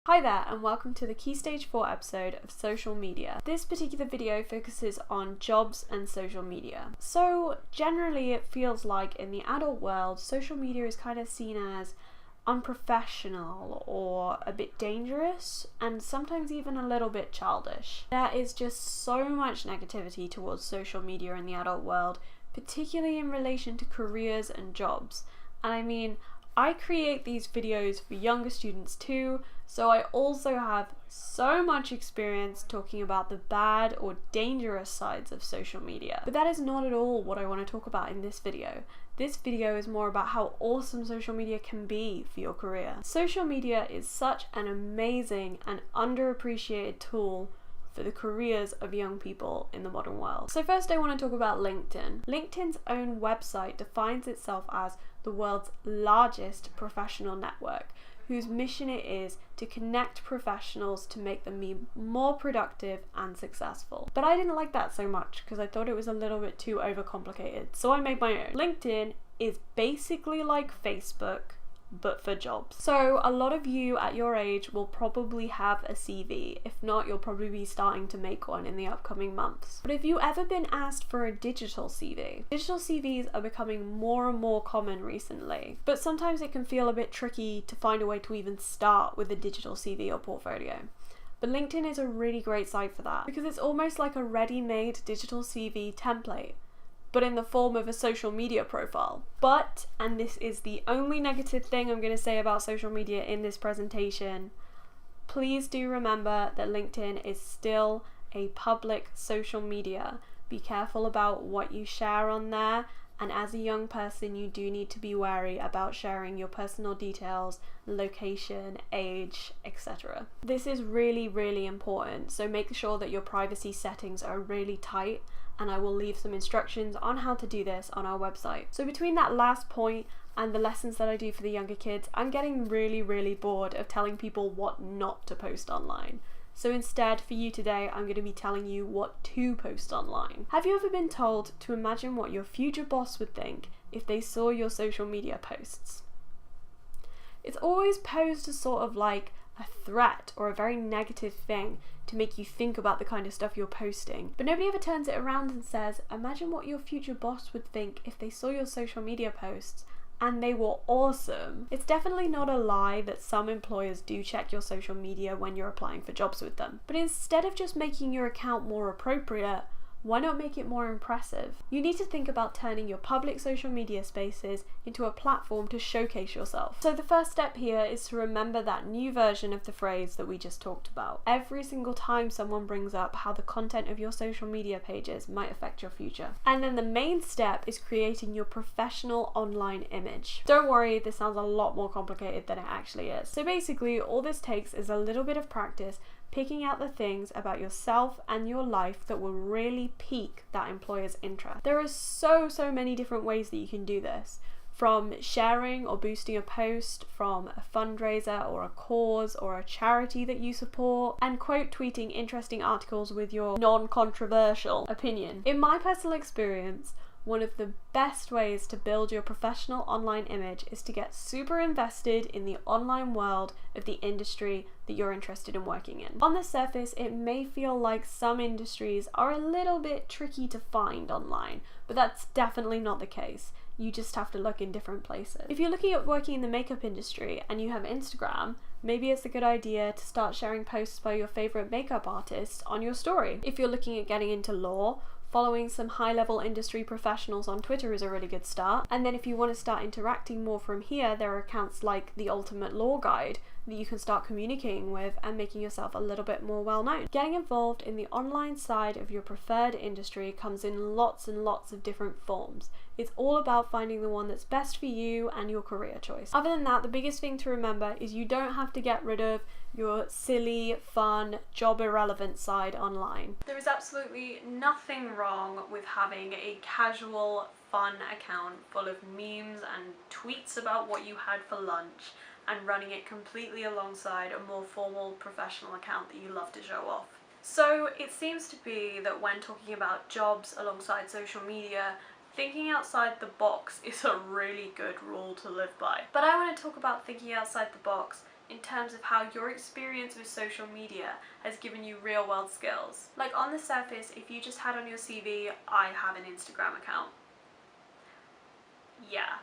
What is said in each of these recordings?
Hi there and welcome to the Key Stage 4 episode of social media. This particular video focuses on jobs and social media. So generally it feels like in the adult world, social media is kind of seen as unprofessional or a bit dangerous and sometimes even a little bit childish. There is just so much negativity towards social media in the adult world, particularly in relation to careers and jobs. And I mean, I create these videos for younger students too, so I also have so much experience talking about the bad or dangerous sides of social media. But that is not at all what I want to talk about in this video. This video is more about how awesome social media can be for your career. Social media is such an amazing and underappreciated tool for the careers of young people in the modern world. So first I want to talk about LinkedIn. LinkedIn's own website defines itself as the world's largest professional network, whose mission it is to connect professionals to make them be more productive and successful. But I didn't like that so much because I thought it was a little bit too overcomplicated, so I made my own. LinkedIn is basically like Facebook, but for jobs. So a lot of you at your age will probably have a CV. If not, you'll probably be starting to make one in the upcoming months. But have you ever been asked for a digital CV? Digital CVs are becoming more and more common recently, but sometimes it can feel a bit tricky to find a way to even start with a digital CV or portfolio. But LinkedIn is a really great site for that because it's almost like a ready-made digital CV template, but in the form of a social media profile. But, and this is the only negative thing I'm going to say about social media in this presentation, please do remember that LinkedIn is still a public social media. Be careful about what you share on there, and as a young person you do need to be wary about sharing your personal details, location, age, etc. This is really, really important, so make sure that your privacy settings are really tight, and I will leave some instructions on how to do this on our website. So between that last point and the lessons that I do for the younger kids, I'm getting really, really bored of telling people what not to post online. So instead, for you today, I'm going to be telling you what to post online. Have you ever been told to imagine what your future boss would think if they saw your social media posts? It's always posed as sort of like a threat or a very negative thing to make you think about the kind of stuff you're posting. But nobody ever turns it around and says, imagine what your future boss would think if they saw your social media posts and they were awesome. It's definitely not a lie that some employers do check your social media when you're applying for jobs with them. But instead of just making your account more appropriate, why not make it more impressive? You need to think about turning your public social media spaces into a platform to showcase yourself. So the first step here is to remember that new version of the phrase that we just talked about. Every single time someone brings up how the content of your social media pages might affect your future. And then the main step is creating your professional online image. Don't worry, this sounds a lot more complicated than it actually is. So basically, all this takes is a little bit of practice picking out the things about yourself and your life that will really pique that employer's interest. There are so many different ways that you can do this, from sharing or boosting a post from a fundraiser or a cause or a charity that you support, and quote tweeting interesting articles with your non-controversial opinion. In my personal experience, one of the best ways to build your professional online image is to get super invested in the online world of the industry that you're interested in working in. On the surface, it may feel like some industries are a little bit tricky to find online, but that's definitely not the case. You just have to look in different places. If you're looking at working in the makeup industry and you have Instagram, maybe it's a good idea to start sharing posts by your favorite makeup artists on your story. If you're looking at getting into law, following some high-level industry professionals on Twitter is a really good start. And then if you want to start interacting more from here, there are accounts like The Ultimate Law Guide that you can start communicating with and making yourself a little bit more well-known. Getting involved in the online side of your preferred industry comes in lots and lots of different forms. It's all about finding the one that's best for you and your career choice. Other than that, the biggest thing to remember is you don't have to get rid of your silly, fun, job irrelevant side online. There is absolutely nothing wrong with having a casual, fun account full of memes and tweets about what you had for lunch and running it completely alongside a more formal professional account that you love to show off. So it seems to be that when talking about jobs alongside social media, thinking outside the box is a really good rule to live by. But I want to talk about thinking outside the box in terms of how your experience with social media has given you real world skills. Like on the surface, if you just had on your CV, I have an Instagram account. Yeah,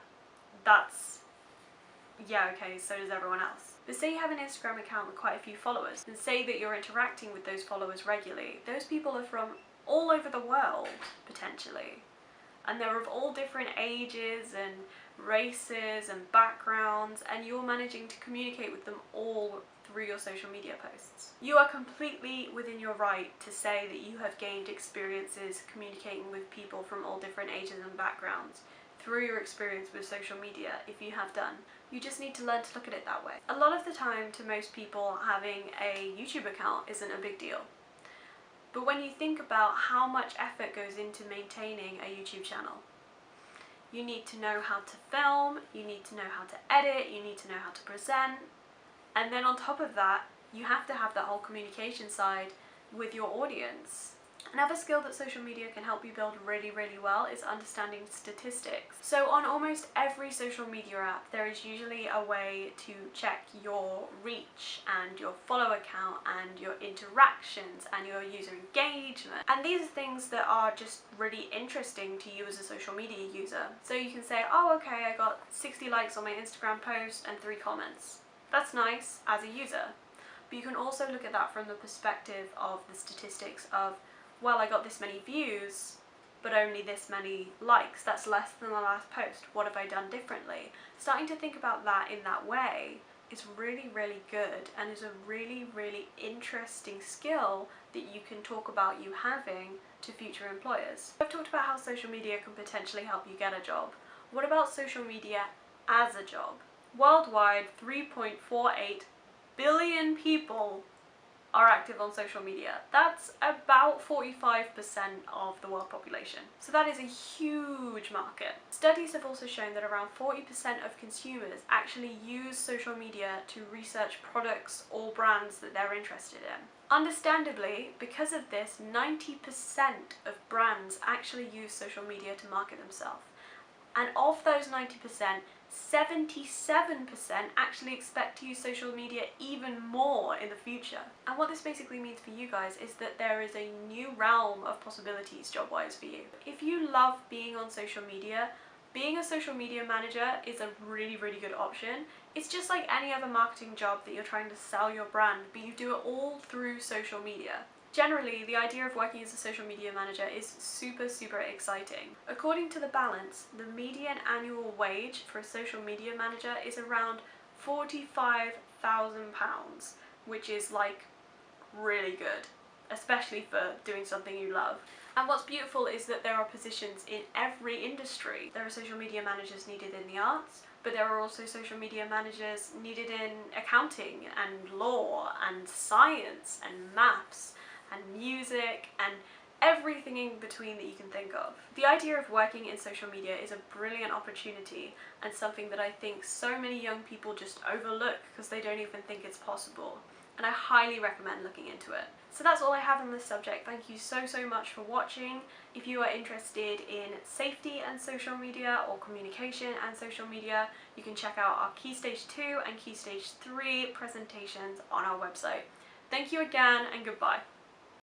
okay, so does everyone else. But say you have an Instagram account with quite a few followers, and say that you're interacting with those followers regularly. Those people are from all over the world, potentially. And they're of all different ages and races and backgrounds, and you're managing to communicate with them all through your social media posts. You are completely within your right to say that you have gained experiences communicating with people from all different ages and backgrounds through your experience with social media, if you have done. You just need to learn to look at it that way. A lot of the time, to most people, having a YouTube account isn't a big deal. But when you think about how much effort goes into maintaining a YouTube channel, you need to know how to film, you need to know how to edit, you need to know how to present, and then on top of that, you have to have that whole communication side with your audience. Another skill that social media can help you build really, really well is understanding statistics. So on almost every social media app, there is usually a way to check your reach and your follower count and your interactions and your user engagement. And these are things that are just really interesting to you as a social media user. So you can say, oh, okay, I got 60 likes on my Instagram post and 3 comments. That's nice as a user. But you can also look at that from the perspective of the statistics of, well, I got this many views, but only this many likes. That's less than the last post. What have I done differently? Starting to think about that in that way is really, really good and is a really, really interesting skill that you can talk about you having to future employers. I've talked about how social media can potentially help you get a job. What about social media as a job? Worldwide, 3.48 billion people are active on social media. That's about 45% of the world population. So that is a huge market. Studies have also shown that around 40% of consumers actually use social media to research products or brands that they're interested in. Understandably, because of this, 90% of brands actually use social media to market themselves. And of those 90%, 77% actually expect to use social media even more in the future. And what this basically means for you guys is that there is a new realm of possibilities job-wise for you. If you love being on social media, being a social media manager is a really, really good option. It's just like any other marketing job that you're trying to sell your brand, but you do it all through social media. Generally, the idea of working as a social media manager is super, super exciting. According to The Balance, the median annual wage for a social media manager is around £45,000, which is like really good, especially for doing something you love. And what's beautiful is that there are positions in every industry. There are social media managers needed in the arts, but there are also social media managers needed in accounting and law and science and maths and music and everything in between that you can think of. The idea of working in social media is a brilliant opportunity and something that I think so many young people just overlook because they don't even think it's possible. And I highly recommend looking into it. So that's all I have on this subject. Thank you so, so much for watching. If you are interested in safety and social media or communication and social media, you can check out our Key Stage 2 and Key Stage 3 presentations on our website. Thank you again and goodbye.